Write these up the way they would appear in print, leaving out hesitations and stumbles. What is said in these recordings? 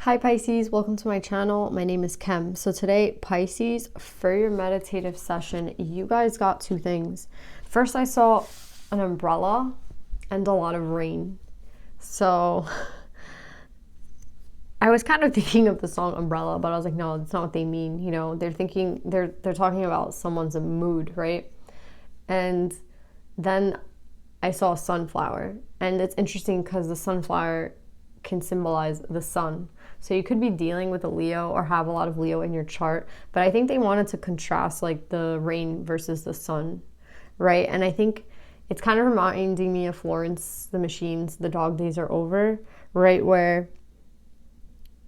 Hi Pisces, welcome to my channel. My name is Kem. So today, Pisces, for your meditative session, you guys got two things. First, I saw an umbrella and a lot of rain. So I was kind of thinking of the song Umbrella, but I was like, no, that's not what they mean. You know, they're talking about someone's mood, right? And then I saw a sunflower, and it's interesting because the sunflower can symbolize the sun. So you could be dealing with a Leo or have a lot of Leo in your chart, but I think they wanted to contrast like the rain versus the sun, right? And I think it's kind of reminding me of Florence the Machine's The Dog Days Are Over, right? Where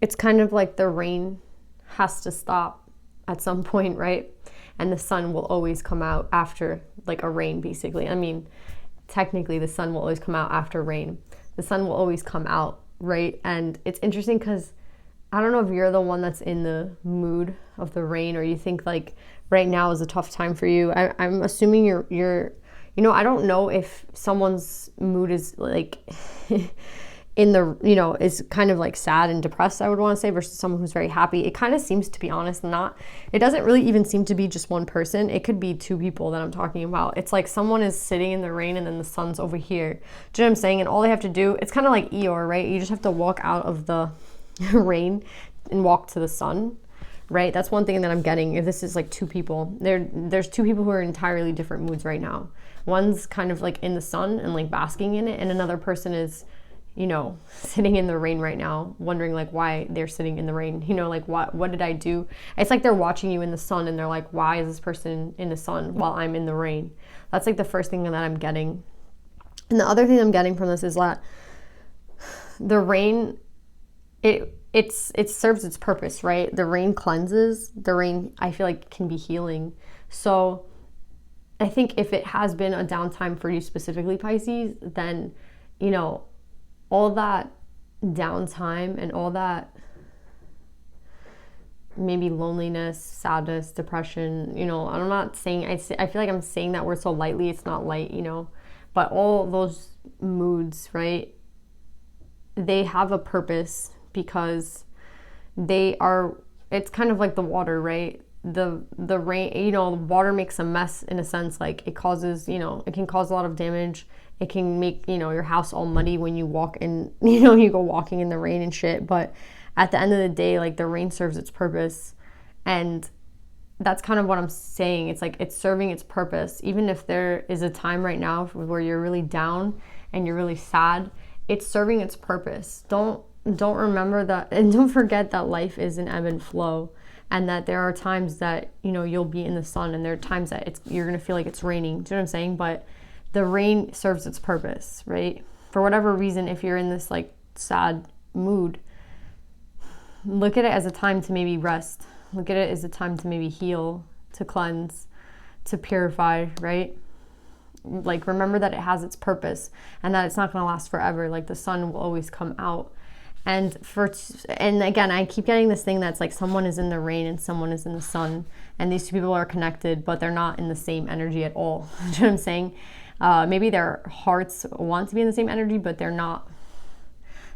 it's kind of like the rain has to stop at some point, right? And the sun will always come out after like a rain, basically. I mean, technically the sun will always come out after rain. The sun will always come out, right? And it's interesting because I don't know if you're the one that's in the mood of the rain, or you think like right now is a tough time for you. I'm assuming you're you know, I don't know if someone's mood is like in the, you know, is kind of like sad and depressed, I would want to say, versus someone who's very happy. It kind of seems, to be honest, it doesn't really even seem to be just one person. It could be two people that I'm talking about. It's like someone is sitting in the rain and then the sun's over here. Do you know what I'm saying? And all they have to do, it's kind of like Eeyore, right? You just have to walk out of the rain and walk to the sun, right? That's one thing that I'm getting. If this is like two people, there's two people who are in entirely different moods right now. One's kind of like in the sun and like basking in it, and another person is, you know, sitting in the rain right now, wondering like why they're sitting in the rain. You know, like what did I do? It's like they're watching you in the sun and they're like, why is this person in the sun while I'm in the rain? That's like the first thing that I'm getting. And the other thing I'm getting from this is that the rain, it serves its purpose, right? The rain cleanses. The rain, I feel like, can be healing. So I think if it has been a downtime for you specifically, Pisces, then, you know, all that downtime and all that maybe loneliness, sadness, depression, you know, I'm not saying, I feel like I'm saying that word so lightly, it's not light, you know, but all those moods, right, they have a purpose because it's kind of like the water, right? The rain, you know, the water makes a mess in a sense, like it causes, you know, it can cause a lot of damage. It can make, you know, your house all muddy when you walk in, you know, you go walking in the rain and shit. But at the end of the day, like the rain serves its purpose. And that's kind of what I'm saying. It's like it's serving its purpose. Even if there is a time right now where you're really down and you're really sad, it's serving its purpose. Don't remember that, and don't forget that life is an ebb and flow, and that there are times that, you know, you'll be in the sun, and there are times that you're gonna feel like it's raining. Do you know what I'm saying? But the rain serves its purpose, right? For whatever reason, if you're in this like sad mood, look at it as a time to maybe rest. Look at it as a time to maybe heal, to cleanse, to purify, right? Like, remember that it has its purpose and that it's not going to last forever. Like, the sun will always come out. And again, I keep getting this thing that's like someone is in the rain and someone is in the sun, and these two people are connected, but they're not in the same energy at all. Do you know what I'm saying? Maybe their hearts want to be in the same energy, but they're not.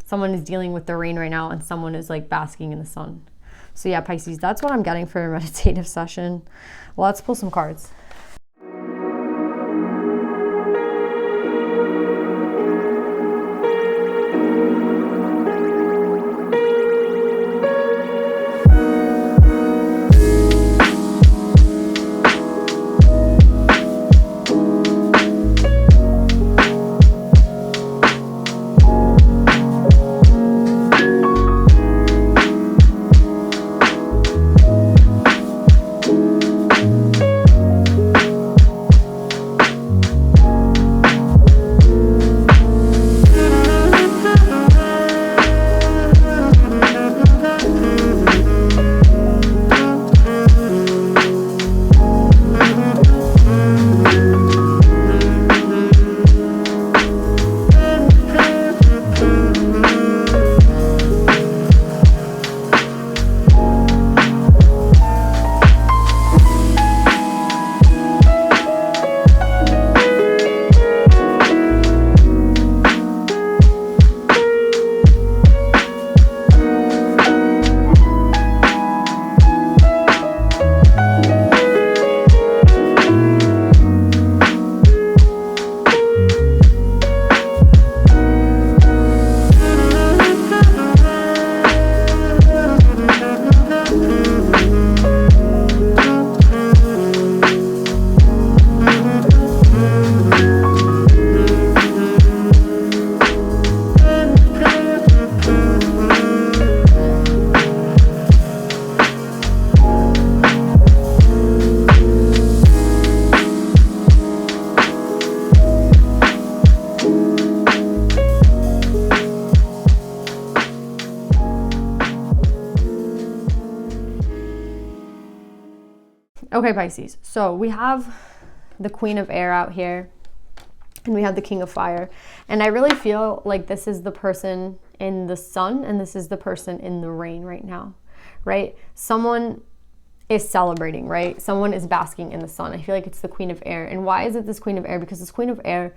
Someone is dealing with the rain right now and someone is like basking in the sun. So yeah, Pisces, that's what I'm getting for a meditative session. Let's pull some cards. Okay, Pisces. So we have the Queen of Air out here, and we have the King of Fire. And I really feel like this is the person in the sun, and this is the person in the rain right now, right? Someone is celebrating, right? Someone is basking in the sun. I feel like it's the Queen of Air. And why is it this Queen of Air? Because this Queen of Air,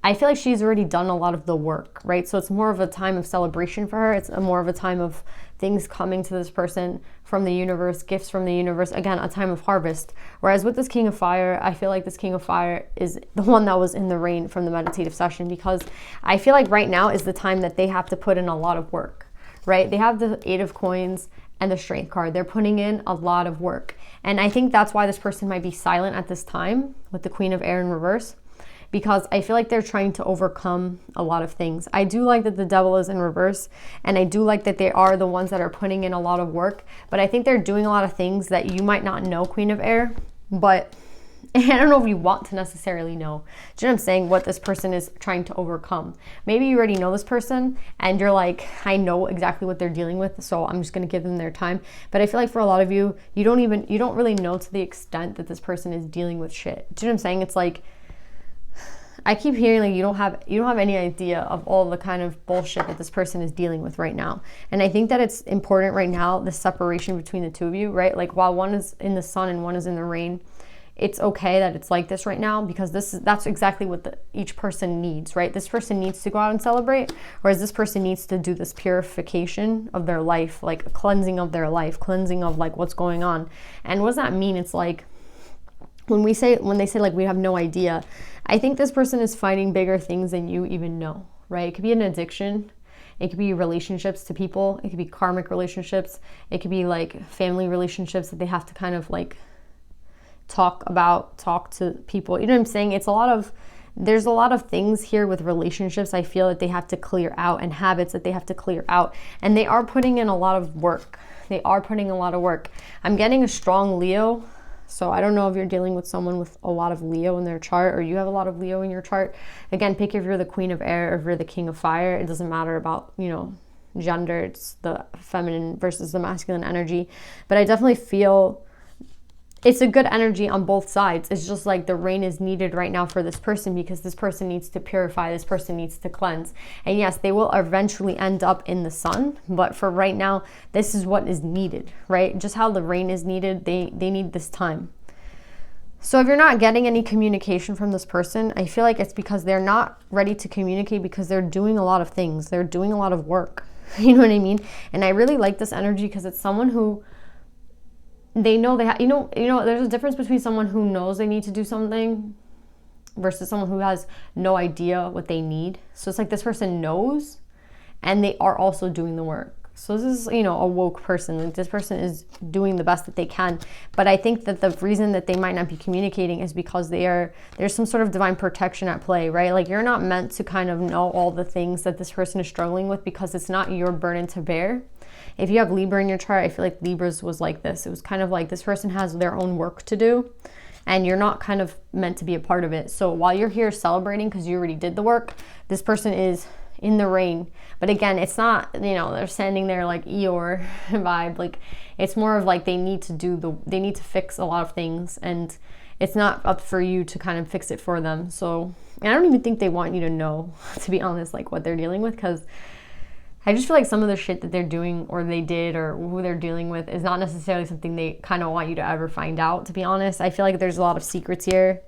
I feel like she's already done a lot of the work, right? So it's more of a time of celebration for her. It's more of a time of things coming to this person from the universe, gifts from the universe. Again, a time of harvest. Whereas with this King of Fire, I feel like this King of Fire is the one that was in the rain from the meditative session, because I feel like right now is the time that they have to put in a lot of work, right? They have the Eight of Coins and the Strength card. They're putting in a lot of work. And I think that's why this person might be silent at this time with the Queen of Air in reverse, because I feel like they're trying to overcome a lot of things. I do like that the Devil is in reverse, and I do like that they are the ones that are putting in a lot of work, but I think they're doing a lot of things that you might not know, Queen of Air, but I don't know if you want to necessarily know. Do you know what I'm saying? What this person is trying to overcome. Maybe you already know this person and you're like, I know exactly what they're dealing with, so I'm just going to give them their time. But I feel like for a lot of you, you don't really know to the extent that this person is dealing with shit. Do you know what I'm saying? It's like, I keep hearing like you don't have any idea of all the kind of bullshit that this person is dealing with right now. And I think that it's important right now, the separation between the two of you, right? Like while one is in the sun and one is in the rain, it's okay that it's like this right now, because that's exactly what each person needs, right? This person needs to go out and celebrate, whereas this person needs to do this purification of their life, like a cleansing of their life, cleansing of like what's going on. And what does that mean? It's like when they say like we have no idea, I think this person is fighting bigger things than you even know, right? It could be an addiction. It could be relationships to people. It could be karmic relationships. It could be like family relationships that they have to kind of like talk to people. You know what I'm saying? There's a lot of things here with relationships I feel that they have to clear out, and habits that they have to clear out. And they are putting in a lot of work. I'm getting a strong Leo. So I don't know if you're dealing with someone with a lot of Leo in their chart, or you have a lot of Leo in your chart. Again, pick if you're the Queen of Air or if you're the King of Fire. It doesn't matter about, gender. It's the feminine versus the masculine energy. But I definitely feel it's a good energy on both sides. It's just like the rain is needed right now for this person, because this person needs to purify, this person needs to cleanse. And yes, they will eventually end up in the sun, but for right now, this is what is needed, right? Just how the rain is needed, they need this time. So if you're not getting any communication from this person, I feel like it's because they're not ready to communicate, because they're doing a lot of things. They're doing a lot of work. You know what I mean? And I really like this energy because it's someone who they know they have, there's a difference between someone who knows they need to do something versus someone who has no idea what they need. So it's like this person knows and they are also doing the work. So this is, a woke person. Like this person is doing the best that they can. But I think that the reason that they might not be communicating is because there's some sort of divine protection at play, right? Like you're not meant to kind of know all the things that this person is struggling with, because it's not your burden to bear. If you have Libra in your chart, I feel like Libra's was like this. It was kind of like this person has their own work to do and you're not kind of meant to be a part of it. So while you're here celebrating because you already did the work, this person is in the rain. But again, it's not, they're standing there like Eeyore vibe. Like it's more of like they need to fix a lot of things, and it's not up for you to kind of fix it for them. So I don't even think they want you to know, to be honest, like what they're dealing with, because I just feel like some of the shit that they're doing or they did or who they're dealing with is not necessarily something they kind of want you to ever find out, to be honest. I feel like there's a lot of secrets here,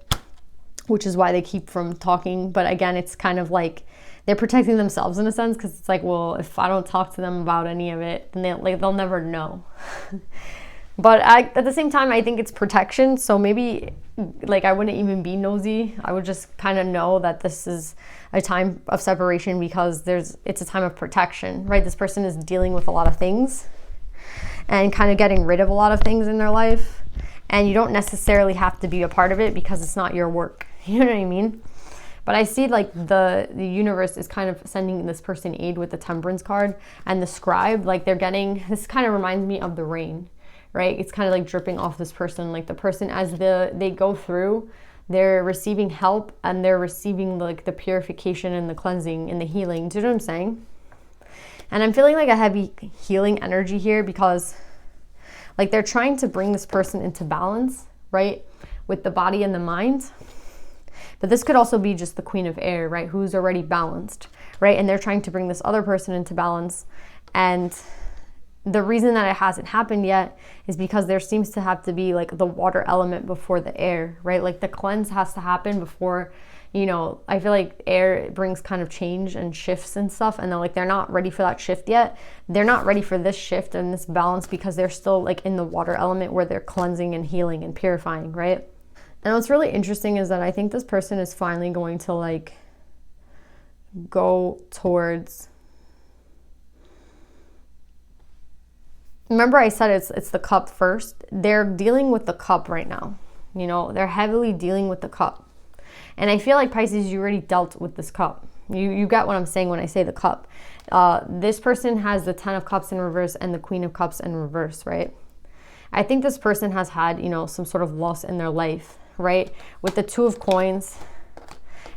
which is why they keep from talking. But again, it's kind of like they're protecting themselves in a sense, because it's like, well, if I don't talk to them about any of it, then they'll never know. But at the same time, I think it's protection. So maybe like I wouldn't even be nosy. I would just kind of know that this is a time of separation because it's a time of protection, right? This person is dealing with a lot of things and kind of getting rid of a lot of things in their life. And you don't necessarily have to be a part of it because it's not your work. You know what I mean? But I see like the universe is kind of sending this person aid with the Temperance card and the Scribe. Like this kind of reminds me of the rain, right? It's kind of like dripping off this person. Like the person, as they go through, they're receiving help and they're receiving like the purification and the cleansing and the healing. Do you know what I'm saying? And I'm feeling like a heavy healing energy here because like they're trying to bring this person into balance, right? With the body and the mind. But this could also be just the Queen of Air, right? Who's already balanced, right? And they're trying to bring this other person into balance. And the reason that it hasn't happened yet is because there seems to have to be like the water element before the air, right? Like the cleanse has to happen before, you know, I feel like air brings kind of change and shifts and stuff. And they're not ready for that shift yet. They're not ready for this shift and this balance because they're still like in the water element where they're cleansing and healing and purifying, right? And what's really interesting is that I think this person is finally going to like go towards, remember I said it's the cup first. They're dealing with the cup right now. You know, they're heavily dealing with the cup. And I feel like Pisces, you already dealt with this cup. You get what I'm saying when I say the cup. This person has the 10 of Cups in reverse and the Queen of Cups in reverse, right? I think this person has had, you know, some sort of loss in their life, right? With the 2 of Coins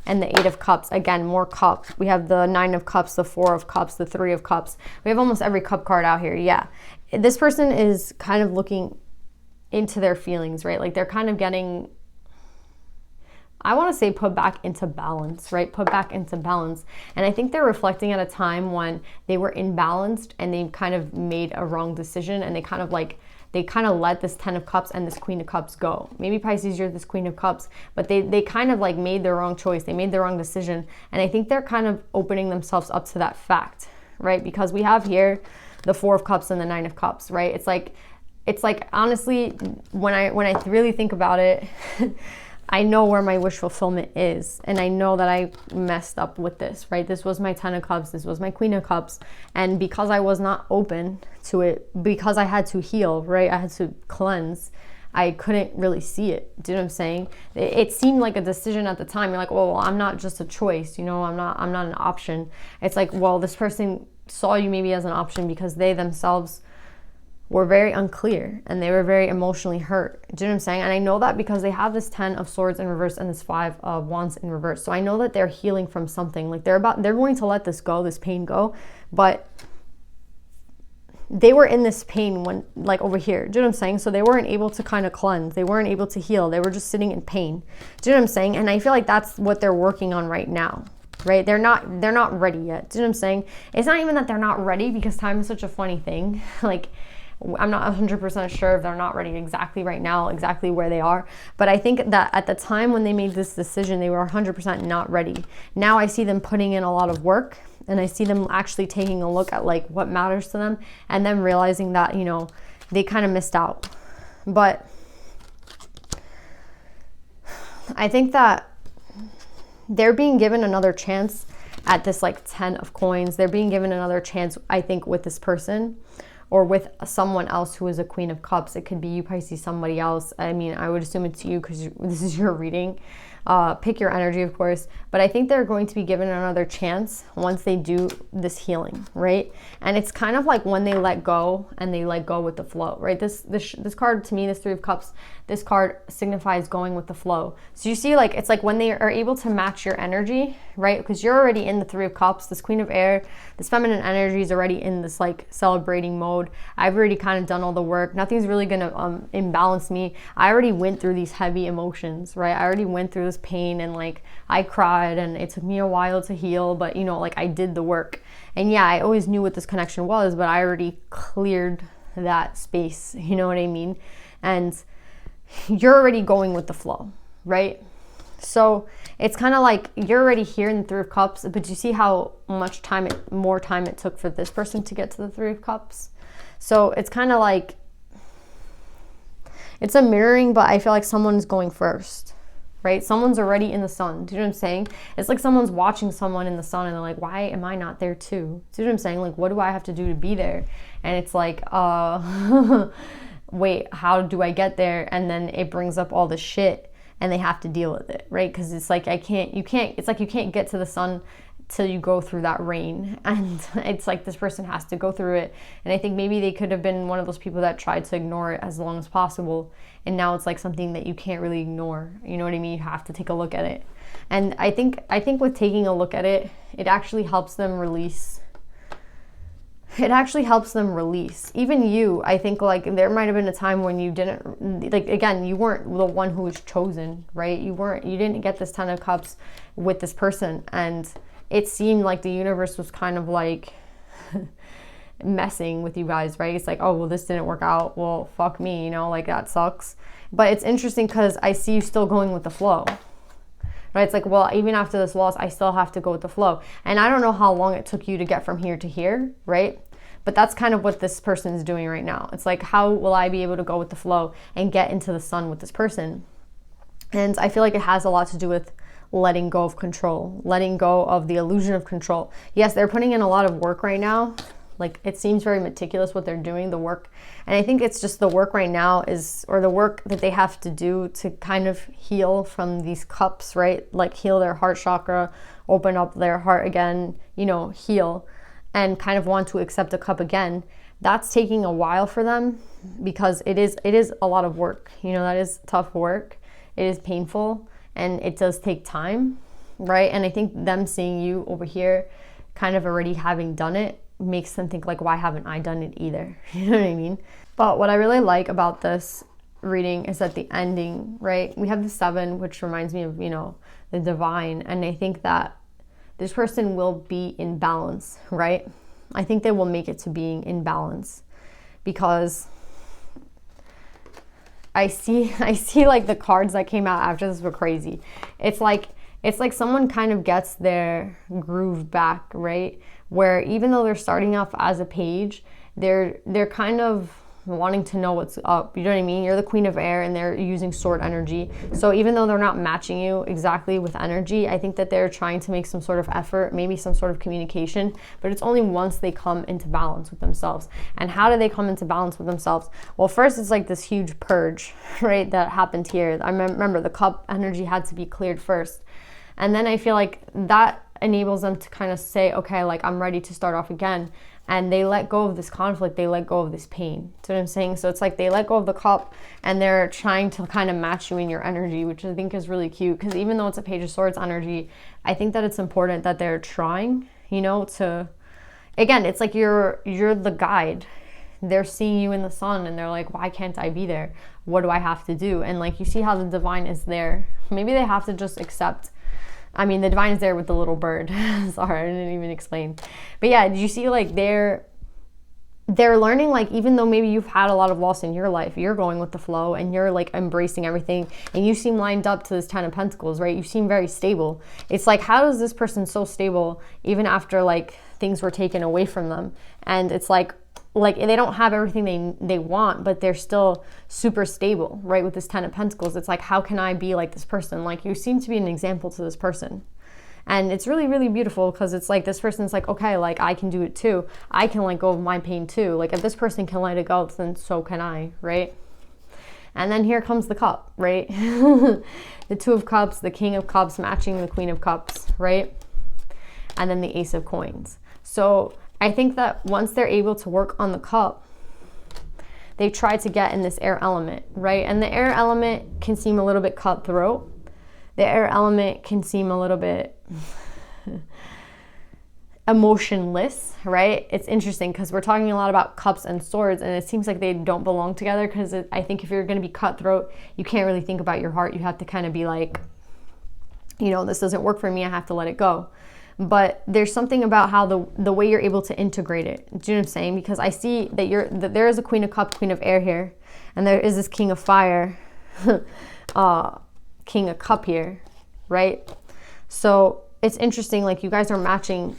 and the 8 of Cups. Again, more cup. We have the 9 of Cups, the 4 of Cups, the 3 of Cups. We have almost every cup card out here. Yeah. This person is kind of looking into their feelings, right? Like they're kind of getting, I want to say put back into balance, right? Put back into balance. And I think they're reflecting at a time when they were imbalanced and they kind of made a wrong decision and they kind of let this 10 of Cups and this Queen of Cups go. Maybe Pisces, you're this Queen of Cups, but they kind of like made the wrong choice. They made the wrong decision. And I think they're kind of opening themselves up to that fact, right? Because we have here the 4 of Cups and the 9 of Cups, right? It's like honestly, when I really think about it, I know where my wish fulfillment is. And I know that I messed up with this, right? This was my 10 of Cups. This was my Queen of Cups. And because I was not open to it, because I had to heal, right? I had to cleanse. I couldn't really see it. Do you know what I'm saying? It seemed like a decision at the time. You're like, well, I'm not just a choice. You know, I'm not an option. It's like, well, this person saw you maybe as an option because they themselves were very unclear and they were very emotionally hurt. Do you know what I'm saying? And I know that because they have this 10 of Swords in reverse and this 5 of Wands in reverse. So I know that they're healing from something. Like they're going to let this go, this pain go. But they were in this pain when, like over here. Do you know what I'm saying? So they weren't able to kind of cleanse. They weren't able to heal. They were just sitting in pain. Do you know what I'm saying? And I feel like that's what they're working on right now. Right? They're not ready yet. Do you know what I'm saying? It's not even that they're not ready because time is such a funny thing. Like, I'm not 100% sure if they're not ready exactly right now, exactly where they are. But I think that at the time when they made this decision, they were 100% not ready. Now I see them putting in a lot of work and I see them actually taking a look at like what matters to them and then realizing that, you know, they kind of missed out. But I think that they're being given another chance at this like 10 of Coins. They're being given another chance, I think, with this person or with someone else who is a Queen of Cups. It could be you, Pisces, somebody else. I mean, I would assume it's you because this is your reading. Pick your energy, of course. But I think they're going to be given another chance once they do this healing, right? And it's kind of like when they let go and they let go with the flow, right? This card, to me, this 3 of Cups, this card signifies going with the flow. So you see, like, it's like when they are able to match your energy, right? Because you're already in the 3 of Cups, this Queen of Air, this feminine energy is already in this like celebrating mode. I've already kind of done all the work. Nothing's really gonna imbalance me. I already went through these heavy emotions, right? I already went through this pain and like I cried and it took me a while to heal, but you know, like I did the work. And yeah, I always knew what this connection was, but I already cleared that space, you know what I mean? And you're already going with the flow, right? So it's kind of like you're already here in the 3 of Cups, but you see how much more time it took for this person to get to the 3 of Cups. So it's kind of like, it's a mirroring, but I feel like someone's going first, right? Someone's already in the sun. Do you know what I'm saying? It's like someone's watching someone in the sun and they're like, why am I not there too? Do you know what I'm saying? Like, what do I have to do to be there? And it's like, wait, how do I get there? And then it brings up all the shit and they have to deal with it, right? Because it's like, it's like you can't get to the sun till you go through that rain. And it's like this person has to go through it. And I think maybe they could have been one of those people that tried to ignore it as long as possible. And now it's like something that you can't really ignore. You know what I mean? You have to take a look at it. And I think with taking a look at it, it actually helps them release it actually helps them release. Even you, I think, like, there might have been a time when you didn't, like, again, you weren't the one who was chosen, right? You didn't get this 10 of cups with this person, and it seemed like the universe was kind of like messing with you guys, right? It's like, oh, well, this didn't work out, well, fuck me, you know, like, that sucks. But it's interesting because I see you still going with the flow, right? It's like, well, even after this loss, I still have to go with the flow. And I don't know how long it took you to get from here to here, right? But that's kind of what this person is doing right now. It's like, how will I be able to go with the flow and get into the sun with this person? And I feel like it has a lot to do with letting go of control, letting go of the illusion of control. Yes, they're putting in a lot of work right now. Like, it seems very meticulous what they're doing, the work. And I think it's just the work right now is, or the work that they have to do to kind of heal from these cups, right? Like, heal their heart chakra, open up their heart again, you know, heal, and kind of want to accept a cup again. That's taking a while for them because it is a lot of work. You know, that is tough work. It is painful and it does take time, right? And I think them seeing you over here kind of already having done it makes them think, like, why haven't I done it either? You know what I mean? But what I really like about this reading is at the ending, right? We have the 7, which reminds me of, you know, the divine. And I think that this person will be in balance, right? I think they will make it to being in balance because I see like the cards that came out after this were crazy. It's like someone kind of gets their groove back, right? Where even though they're starting off as a page, they're kind of wanting to know what's up. You know what I mean? You're the queen of air and they're using sword energy. So even though they're not matching you exactly with energy, I think that they're trying to make some sort of effort, maybe some sort of communication, but it's only once they come into balance with themselves. And how do they come into balance with themselves? Well, first it's like this huge purge, right, that happened here. I remember the cup energy had to be cleared first. And then I feel like that enables them to kind of say, okay, like, I'm ready to start off again. And they let go of this conflict, they let go of this pain. See what I'm saying? So it's like they let go of the cup and they're trying to kind of match you in your energy, which I think is really cute. Because even though it's a Page of Swords energy, I think that it's important that they're trying, you know, to, again, it's like you're the guide. They're seeing you in the sun and they're like, why can't I be there? What do I have to do? And like, you see how the divine is there. Maybe they have to just accept. I mean, the divine is there with the little bird. Sorry, I didn't even explain. But yeah, did you see, like, they're learning, like, even though maybe you've had a lot of loss in your life, you're going with the flow and you're like embracing everything and you seem lined up to this 10 of Pentacles, right? You seem very stable. It's like, how is this person so stable even after like things were taken away from them? And it's like they don't have everything they want, but they're still super stable, right? With this 10 of Pentacles, it's like, how can I be like this person? Like, you seem to be an example to this person. And it's really, really beautiful because it's like this person's like, okay, like, I can do it too. I can let go of my pain too. Like, if this person can let it go, then so can I, right? And then here comes the cup, right? The 2 of Cups, the King of Cups matching the Queen of Cups, right? And then the Ace of Coins. So I think that once they're able to work on the cup, they try to get in this air element, right? And the air element can seem a little bit cutthroat. The air element can seem a little bit emotionless, right? It's interesting because we're talking a lot about cups and swords and it seems like they don't belong together because I think if you're going to be cutthroat, you can't really think about your heart. You have to kind of be like, you know, this doesn't work for me. I have to let it go. But there's something about how the way you're able to integrate it. Do you know what I'm saying? Because I see that there is a Queen of Cups, Queen of Air here, and there is this King of Fire, King of Cup here, right? So it's interesting, like, you guys are matching,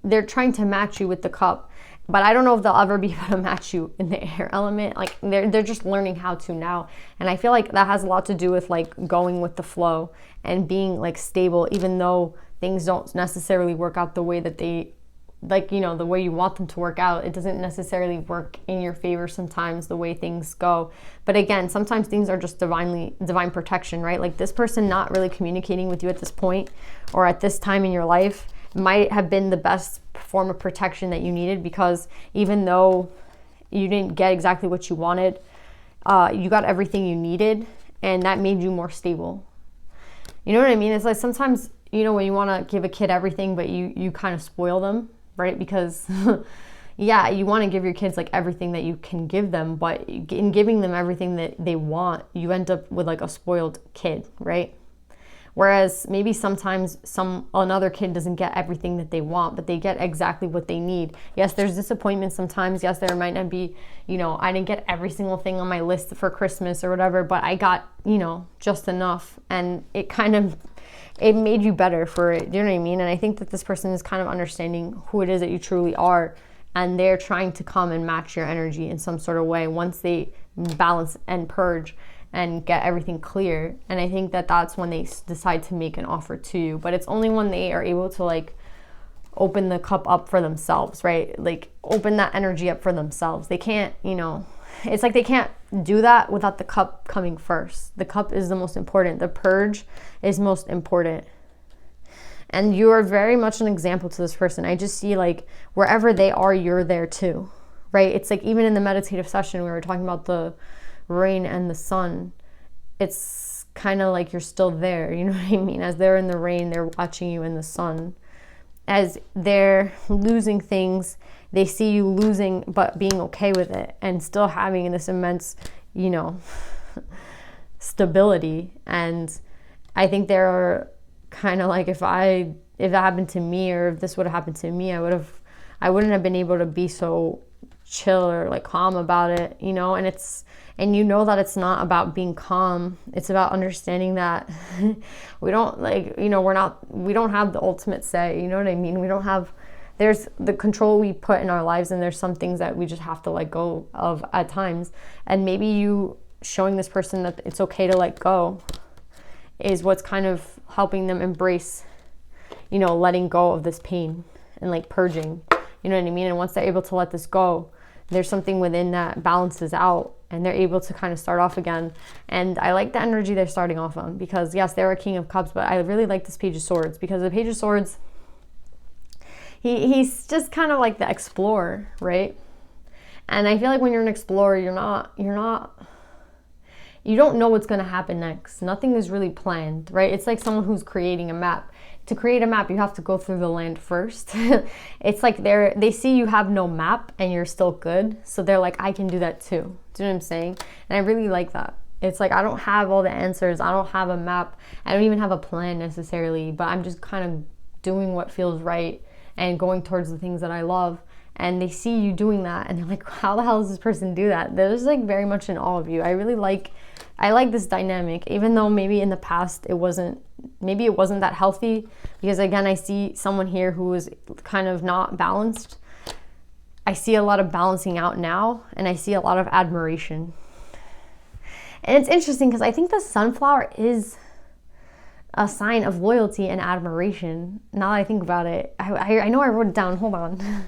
they're trying to match you with the cup, but I don't know if they'll ever be able to match you in the air element. Like, they're just learning how to now. And I feel like that has a lot to do with like going with the flow and being like stable, even though things don't necessarily work out the way that they, like, you know, the way you want them to work out. It doesn't necessarily work in your favor sometimes, the way things go. But again, sometimes things are just divine protection, right? Like, this person not really communicating with you at this point or at this time in your life might have been the best form of protection that you needed, because even though you didn't get exactly what you wanted, you got everything you needed, and that made you more stable. You know what I mean? It's like sometimes, you know, when you want to give a kid everything, but you kind of spoil them, right? Because yeah, you want to give your kids like everything that you can give them, but in giving them everything that they want, you end up with like a spoiled kid, right? Whereas maybe sometimes another kid doesn't get everything that they want, but they get exactly what they need. Yes, there's disappointment sometimes. Yes, there might not be, I didn't get every single thing on my list for Christmas or whatever, but I got, just enough. And it made you better for it. Do you know what I mean? And I think that this person is kind of understanding who it is that you truly are. And they're trying to come and match your energy in some sort of way once they balance and purge and get everything clear. And I think that that's when they decide to make an offer to you. But it's only when they are able to like open the cup up for themselves, right? Like open that energy up for themselves. They can't, it's like they can't do that without the cup coming first. The cup is the most important. The purge is most important. And you are very much an example to this person. I just see like wherever they are, you're there too, right? It's like even in the meditative session, we were talking about the rain and the sun. It's kind of like you're still there, you know what I mean? As they're in the rain, they're watching you in the sun. As they're losing things, they see you losing but being okay with it and still having this immense, stability. And I think there are kind of like if that happened to me, or if this would have happened to me, I wouldn't have been able to be so chill or like calm about it, and that it's not about being calm. It's about understanding that we don't we don't have the ultimate say, you know what I mean? There's the control we put in our lives, and there's some things that we just have to let go of at times. And maybe you showing this person that it's okay to let go is what's kind of helping them embrace, letting go of this pain and like purging, you know what I mean? And once they're able to let this go, there's something within that balances out, and they're able to kind of start off again. And I like the energy they're starting off on, because yes, they're a King of Cups, but I really like this Page of Swords, because the Page of Swords, he's just kind of like the explorer, right? And I feel like when you're an explorer, you don't know what's going to happen next. Nothing is really planned, right? It's like someone who's creating a map. To create a map, you have to go through the land first. It's like they see you have no map and you're still good. So they're like, I can do that too. Do you know what I'm saying? And I really like that. It's like, I don't have all the answers. I don't have a map. I don't even have a plan necessarily, but I'm just kind of doing what feels right and going towards the things that I love. And they see you doing that and they're like, how the hell does this person do that? There's like very much in all of you. I like this dynamic, even though maybe in the past it wasn't that healthy, because again, I see someone here who is kind of not balanced. I see a lot of balancing out now, and I see a lot of admiration. And it's interesting because I think the sunflower is a sign of loyalty and admiration. Now that I think about it, I know I wrote it down. Hold on.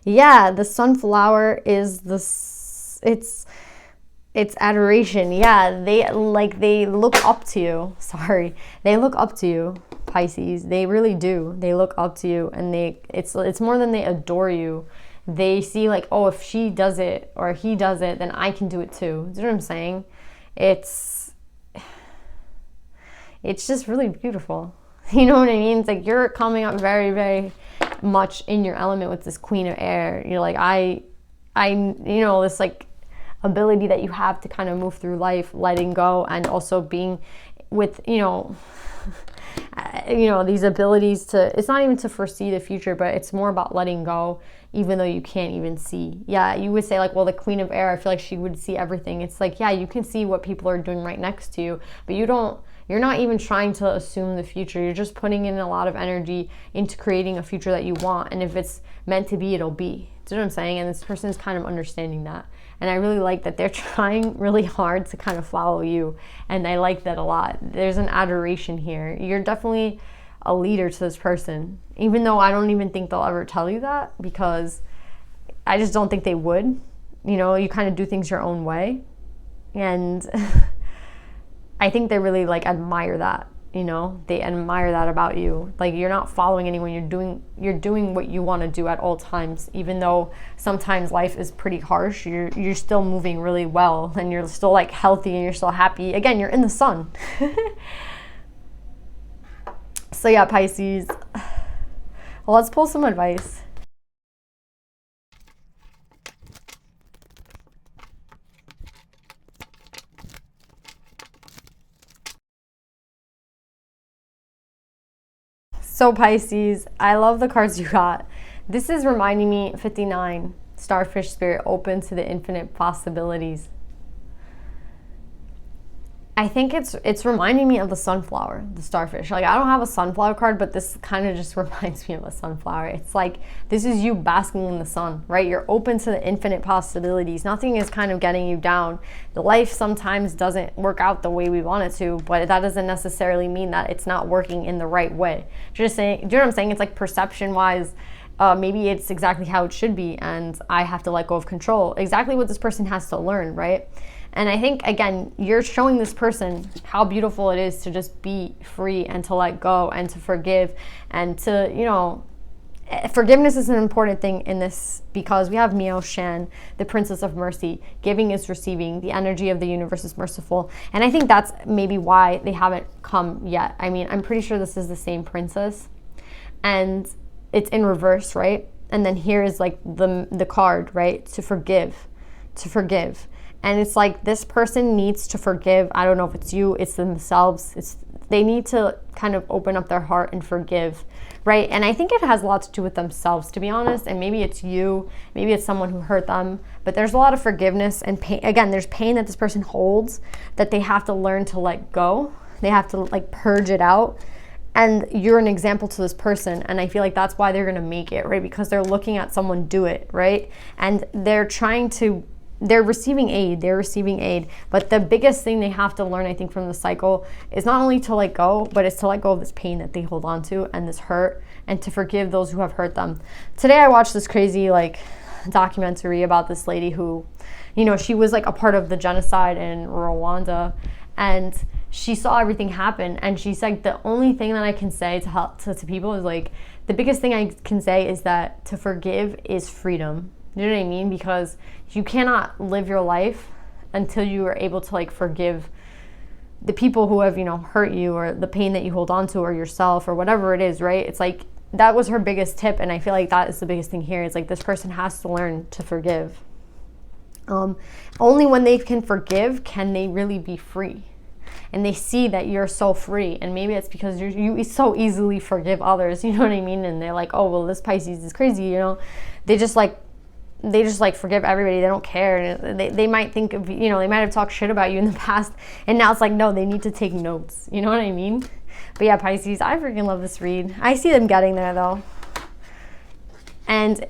Yeah, the sunflower is it's adoration. Yeah, they look up to you. Sorry. They look up to you, Pisces. They really do. They look up to you, and it's more than they adore you. They see like, oh, if she does it or he does it, then I can do it too. Do you know what I'm saying? It's just really beautiful. You know what I mean? It's like you're coming up very, very much in your element with this Queen of Air. You're like, this like ability that you have to kind of move through life, letting go, and also being with, these abilities to, it's not even to foresee the future, but it's more about letting go, even though you can't even see. Yeah, you would say like, well, the Queen of Air, I feel like she would see everything. It's like, yeah, you can see what people are doing right next to you, but you're not even trying to assume the future. You're just putting in a lot of energy into creating a future that you want. And if it's meant to be, it'll be. Do you know what I'm saying? And this person is kind of understanding that. And I really like that they're trying really hard to kind of follow you. And I like that a lot. There's an adoration here. You're definitely a leader to this person, even though I don't even think they'll ever tell you that, because I just don't think they would. You kind of do things your own way. And I think they really like admire that. They admire that about you. Like, you're not following anyone. You're doing what you want to do at all times. Even though sometimes life is pretty harsh, you're still moving really well, and you're still like healthy, and you're still happy. Again, you're in the sun. So yeah, Pisces, Well, let's pull some advice. So Pisces, I love the cards you got. This is reminding me, 59, starfish spirit, open to the infinite possibilities. I think it's reminding me of the sunflower, the starfish. Like, I don't have a sunflower card, but this kind of just reminds me of a sunflower. It's like, this is you basking in the sun, right? You're open to the infinite possibilities. Nothing is kind of getting you down. The life sometimes doesn't work out the way we want it to, but that doesn't necessarily mean that it's not working in the right way. Just saying, do you know what I'm saying? It's like perception-wise, maybe it's exactly how it should be, and I have to let go of control. Exactly what this person has to learn, right? And I think, again, you're showing this person how beautiful it is to just be free and to let go and to forgive and to, you know, forgiveness is an important thing in this because we have Miao Shan, the Princess of Mercy. Giving is receiving. The energy of the universe is merciful. And I think that's maybe why they haven't come yet. I mean, I'm pretty sure this is the same princess. And it's in reverse, right? And then here is like the card, right? To forgive. To forgive. And it's like this person needs to forgive. I don't know if it's you, it's themselves. They need to kind of open up their heart and forgive, right? And I think it has a lot to do with themselves, to be honest. And maybe it's you, maybe it's someone who hurt them. But there's a lot of forgiveness and pain. Again, there's pain that this person holds that they have to learn to let go. They have to like purge it out. And you're an example to this person. And I feel like that's why they're going to make it, right? Because they're looking at someone do it, right? And they're receiving aid, but the biggest thing they have to learn, I think, from the cycle is not only to let go, but it's to let go of this pain that they hold on to and this hurt, and to forgive those who have hurt them. Today I watched this crazy like documentary about this lady who, you know, she was like a part of the genocide in Rwanda, and she saw everything happen, and she said, the only thing that I can say to help to people is like, the biggest thing I can say is that to forgive is freedom. You know what I mean? Because you cannot live your life until you are able to like forgive the people who have, you know, hurt you, or the pain that you hold on to, or yourself, or whatever it is, right? It's like, that was her biggest tip. And I feel like that is the biggest thing here. It's like, this person has to learn to forgive. Only when they can forgive can they really be free. And they see that you're so free. And maybe it's because you so easily forgive others, you know what I mean? And they're like, oh, well, this Pisces is crazy, you know? They just forgive everybody. They don't care. They might think of, you know, they might have talked shit about you in the past, and now it's like, no, they need to take notes. You know what I mean? But yeah, Pisces, I freaking love this read. I see them getting there though. And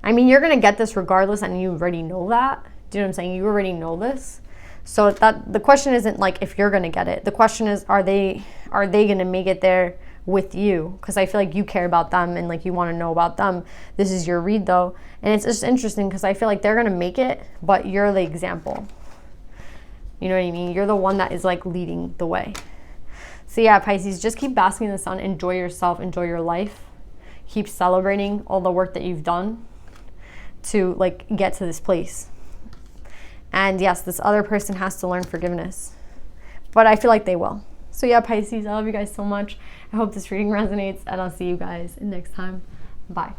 I mean, you're going to get this regardless, and you already know that. Do you know what I'm saying? You already know this. So that the question isn't like if you're going to get it. The question is, are they going to make it there with you? Because I feel like you care about them and like you want to know about them. This is your read though, and it's just interesting because I feel like they're gonna make it, but you're the example. You know what I mean? You're the one that is like leading the way. So yeah, Pisces, just keep basking in the sun. Enjoy yourself. Enjoy your life. Keep celebrating all the work that you've done to like get to this place. And yes, this other person has to learn forgiveness, but I feel like they will. So yeah, Pisces, I love you guys so much. I hope this reading resonates, and I'll see you guys next time. Bye.